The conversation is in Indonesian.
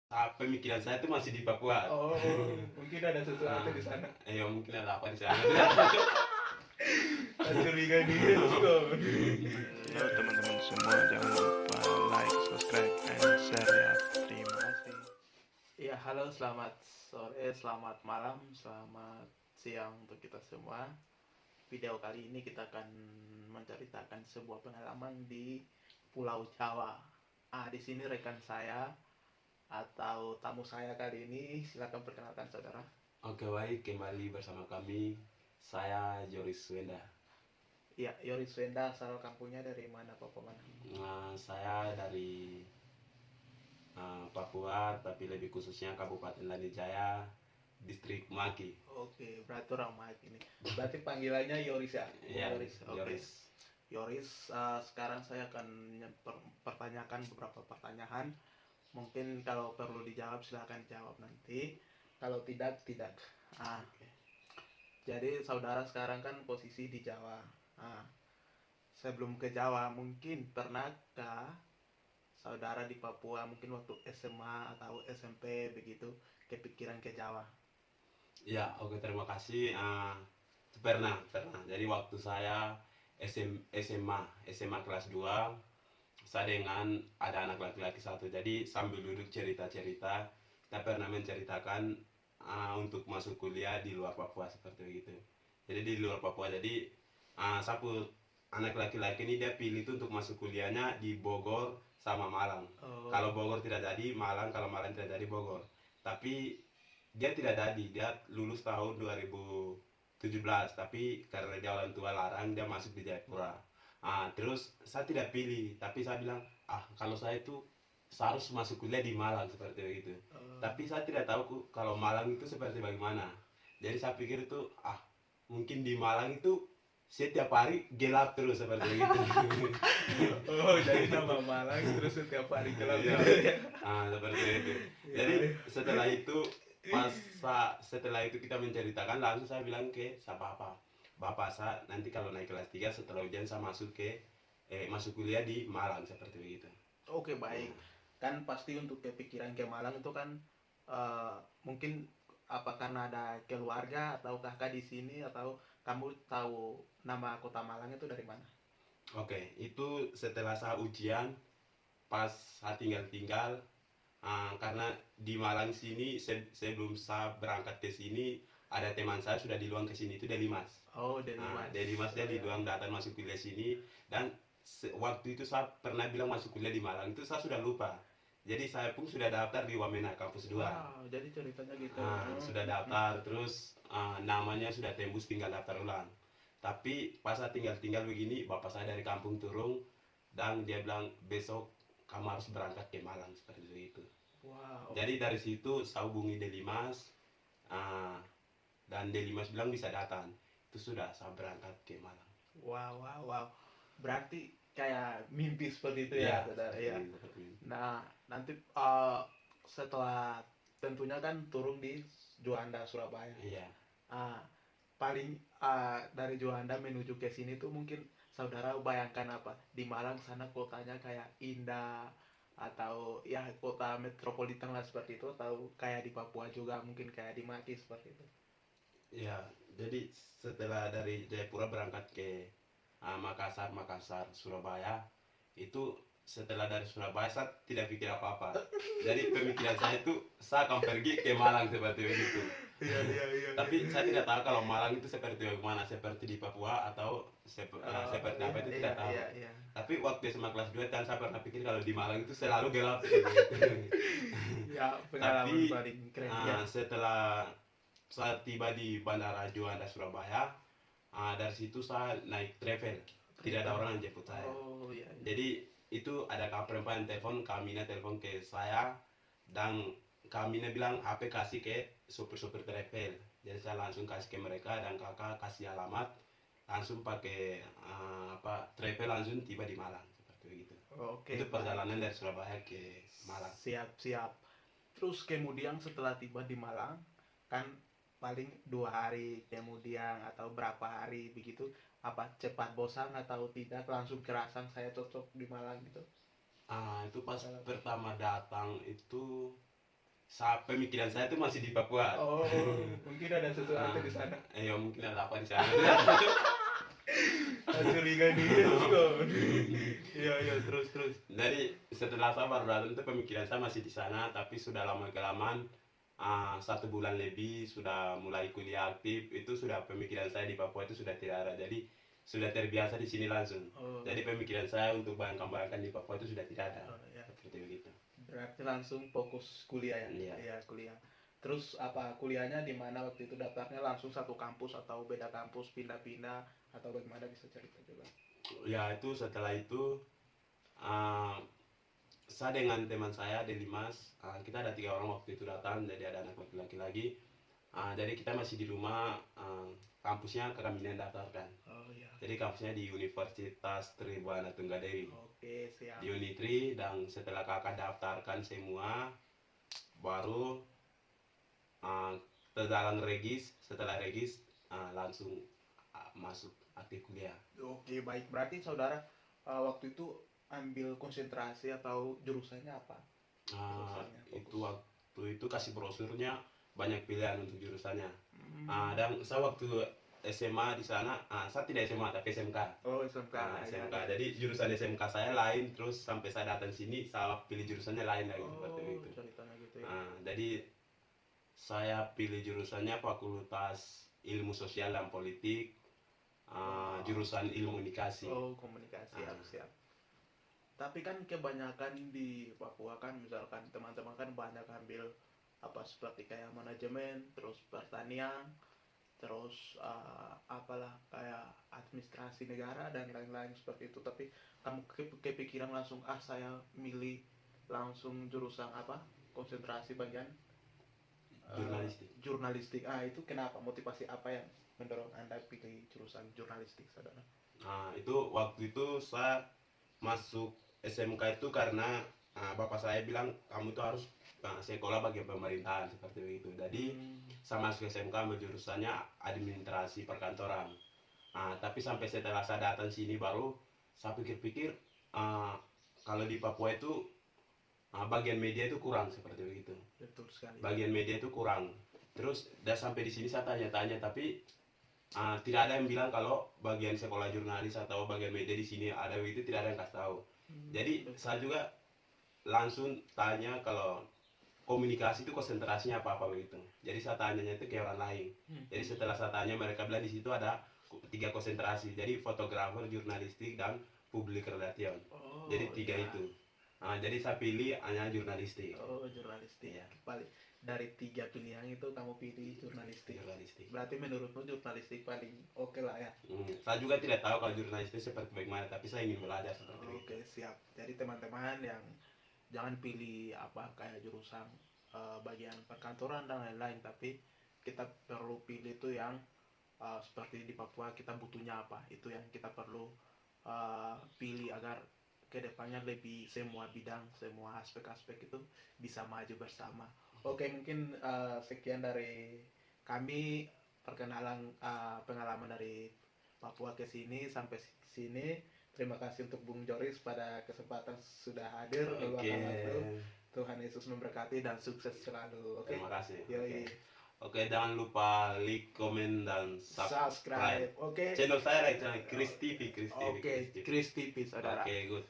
Pemikiran saya itu masih di Papua. Oh, mungkin ada sesuatu Ah, di sana. ya mungkin ada apa di sana. Curiga dia kok. Halo teman-teman semua, jangan lupa like, subscribe, and share ya. Terima kasih. Ya, halo, selamat sore, selamat malam, selamat siang untuk kita semua. Video kali ini kita akan menceritakan sebuah pengalaman di Pulau Jawa. Di sini rekan saya atau tamu saya kali ini, silakan perkenalkan saudara. Oke, baik, kembali bersama kami. Saya Joris Wenda. Ya, Yoris Wenda, asal kampungnya dari mana, Papua mana? Saya dari Papua, tapi lebih khususnya Kabupaten Lanijaya, Distrik Maki. Oke, berarti orang Mike ini. Berarti panggilannya Yoris ya? Ya, Yoris. Oke. Joris. Yoris, sekarang saya akan pertanyakan beberapa pertanyaan. Mungkin kalau perlu dijawab silahkan jawab nanti. Kalau tidak, tidak. Oke. Jadi saudara sekarang kan posisi di Jawa. Sebelum ke Jawa, mungkin pernahkah saudara di Papua mungkin waktu SMA atau SMP begitu kepikiran ke Jawa? Ya, oke, terima kasih. Pernah. Jadi waktu saya SMA kelas 2, saya dengan ada anak laki-laki satu. Jadi sambil duduk cerita-cerita, kita pernah menceritakan untuk masuk kuliah di luar Papua seperti itu. Jadi di luar Papua, jadi satu anak laki-laki ini dia pilih itu untuk masuk kuliahnya di Bogor sama Malang. Oh, Kalau Bogor tidak jadi, Malang. Kalau Malang tidak jadi, Bogor. Tapi dia tidak jadi, dia lulus tahun 2017, tapi karena dia orang tua larang, dia masuk di Jayapura. Terus saya tidak pilih, tapi saya bilang, kalau saya itu seharus masuk kuliah di Malang seperti itu. Tapi saya tidak tahu kalau Malang itu seperti bagaimana. Jadi saya pikir itu, mungkin di Malang itu setiap hari gelap terus seperti itu. oh, jadi nama Malang terus setiap hari gelap Iya. gitu ya. Seperti itu. Iya, Jadi iya. setelah itu kita menceritakan, langsung saya bilang ke saya bapak saya nanti kalau naik kelas 3 setelah ujian saya masuk kuliah di Malang seperti begitu. Oke, baik. Kan pasti untuk kepikiran ke Malang itu kan mungkin apa karena ada keluarga atau kakak di sini atau kamu tahu nama kota Malang itu dari mana? Oke, itu setelah saya ujian, pas saya tinggal karena di Malang sini sebelum saya berangkat ke sini ada teman saya sudah di Luang ke sini, itu Delimas. Oh, dari Mas. Delimas dia di Oh, ya. Luang datang masuk kuliah sini, dan waktu itu saya pernah bilang masuk kuliah di Malang, itu saya sudah lupa. Jadi saya pun sudah daftar di Wamena kampus 2. Wow, jadi ceritanya gitu. Sudah daftar, terus namanya sudah tembus, tinggal daftar ulang. Tapi pas saya tinggal begini, bapak saya dari kampung turun dan dia bilang besok kamu harus berangkat ke Malang seperti itu. Wow. Jadi dari situ saya hubungi Delimas, dan Delimas bilang bisa datang. Itu sudah saya berangkat ke Malang. Wow. Berarti kayak mimpi seperti itu Ya, ya, saudara ya. seperti itu. Nah, nanti setelah tentunya kan turun di Juanda, Surabaya. Iya. Ah, paling dari Juanda menuju ke sini tuh mungkin saudara bayangkan apa? Di Malang sana kotanya kayak indah atau ya kota metropolitan lah seperti itu, atau kayak di Papua juga mungkin kayak di Maki seperti itu. Ya, jadi setelah dari Jayapura berangkat ke Makassar, Surabaya, itu setelah dari Surabaya saya tidak pikir apa-apa. Jadi pemikiran saya itu saya akan pergi ke Malang seperti itu. Iya. Tapi saya tidak tahu kalau Malang itu seperti bagaimana, seperti di Papua atau seperti apa itu tidak tahu. Iya. Tapi waktu SMA kelas 2 kan saya pernah pikir kalau di Malang itu selalu gelap. Ya, pengalaman Tapi paling keren ya. setelah saya tiba di Bandara Juanda Surabaya, dari situ saya naik travel, tidak ada orang yang jemput saya. Oh, iya. Jadi itu ada kak perempuan telepon, Kamina telepon ke saya, dan Kamina bilang HP kasih ke supir travel. Jadi saya langsung kasih ke mereka dan kakak kasih alamat, langsung pakai travel langsung tiba di Malang seperti itu. Oke. Itu perjalanan dari Surabaya ke Malang. Siap. Terus kemudian setelah tiba di Malang, kan paling 2 hari kemudian atau berapa hari begitu, apa cepat bosan atau tidak langsung kerasan saya cocok di Malang gitu? Itu pas pertama datang itu pemikiran saya tuh masih di Papua. Oh, mungkin ada sesuatu di sana. Ya mungkin ada apa di sana. Curiga dia kok. Iya iya, terus. Jadi setelah saya baru datang itu pemikiran saya masih di sana, tapi sudah lama kelamaan 1 bulan lebih sudah mulai kuliah aktif, itu sudah pemikiran saya di Papua itu sudah tidak ada. Jadi sudah terbiasa di sini langsung. Oh. Jadi pemikiran saya untuk bayangkan di Papua itu sudah tidak ada. Oh, ya. Seperti begitu. Berarti langsung fokus kuliah ya? Iya. Iya, kuliah. Terus apa kuliahnya di mana waktu itu daftarnya, langsung satu kampus atau beda kampus, pindah-pindah atau bagaimana, bisa cerita juga? Ya itu setelah itu saya dengan teman saya Delimas, kita ada 3 orang waktu itu datang, jadi ada anak laki-laki lagi. Jadi kita masih di rumah, kampusnya kami daftarkan. Oh iya. Jadi kampusnya di Universitas Tribuana Tunggadewi. Oke, siap. Di Unitri, dan setelah kakak daftarkan semua, baru terjalan regis. Setelah regis langsung masuk aktif kuliah. Oke, baik. Berarti saudara waktu itu ambil konsentrasi atau jurusannya apa? Jurusannya, Itu fokus. waktu itu kasih brosurnya banyak pilihan untuk jurusannya. Hmm. Dan saya waktu SMA di sana, saya tidak SMA tapi SMK. Oh, SMK. SMK. Ya. Jadi jurusan SMK saya lain, terus sampai saya datang sini saya pilih jurusannya lain lagi seperti Oh, itu. ceritanya gitu ya. Jadi saya pilih jurusannya Fakultas Ilmu Sosial dan Politik, jurusan Ilmu Komunikasi. Oh, komunikasi, siap. Tapi kan kebanyakan di Papua kan, misalkan teman-teman kan banyak ambil apa seperti kayak manajemen, terus pertanian, terus apalah kayak administrasi negara dan lain-lain seperti itu. Tapi kamu kepikiran langsung saya milih langsung jurusan apa, konsentrasi bagian jurnalistik. Itu kenapa, motivasi apa yang mendorong Anda pilih jurusan jurnalistik, saudara? Itu waktu itu saya masuk SMK itu karena bapak saya bilang kamu tuh harus sekolah bagian pemerintahan seperti itu. Jadi saya masuk SMK ambil jurusannya administrasi perkantoran. Tapi sampai setelah saya datang sini baru saya pikir-pikir kalau di Papua itu bagian media itu kurang seperti begitu. Betul sekali. Bagian media itu kurang. Terus udah sampai di sini saya tanya-tanya, tapi tidak ada yang bilang kalau bagian sekolah jurnalis atau bagian media di sini ada, itu tidak ada yang kasih tahu. Jadi saya juga langsung tanya kalau komunikasi itu konsentrasinya apa begitu. Jadi saya tanyanya itu ke orang lain. Jadi setelah saya tanya, mereka bilang di situ ada 3 konsentrasi. Jadi fotografer, jurnalistik, dan public relation. Oh, Jadi 3 iya. itu. Jadi saya pilih hanya jurnalistik. Oh, jurnalistik. Iya. Paling dari 3 pilihan itu kamu pilih jurnalistik. Berarti menurutmu jurnalistik paling oke lah ya? Saya juga tidak tahu kalau jurnalistik seperti bagaimana, tapi saya ingin belajar seperti itu. Oke, siap. Jadi teman-teman yang jangan pilih apa kayak jurusan bagian perkantoran dan lain-lain, tapi kita perlu pilih itu yang seperti di Papua kita butuhnya apa, itu yang kita perlu pilih agar kedepannya lebih semua bidang, semua aspek-aspek itu bisa maju bersama. Oke, mungkin sekian dari kami perkenalan pengalaman dari Papua ke sini sampai sini. Terima kasih untuk Bung Joris pada kesempatan sudah hadir meluangkan waktu. Tuhan Yesus memberkati dan sukses selalu. Oke. Terima kasih. Yoi. Oke, jangan lupa like, komen, dan subscribe. Oke. Channel saya Chris TV. Oke, Chris TV, saudara. Oke, good.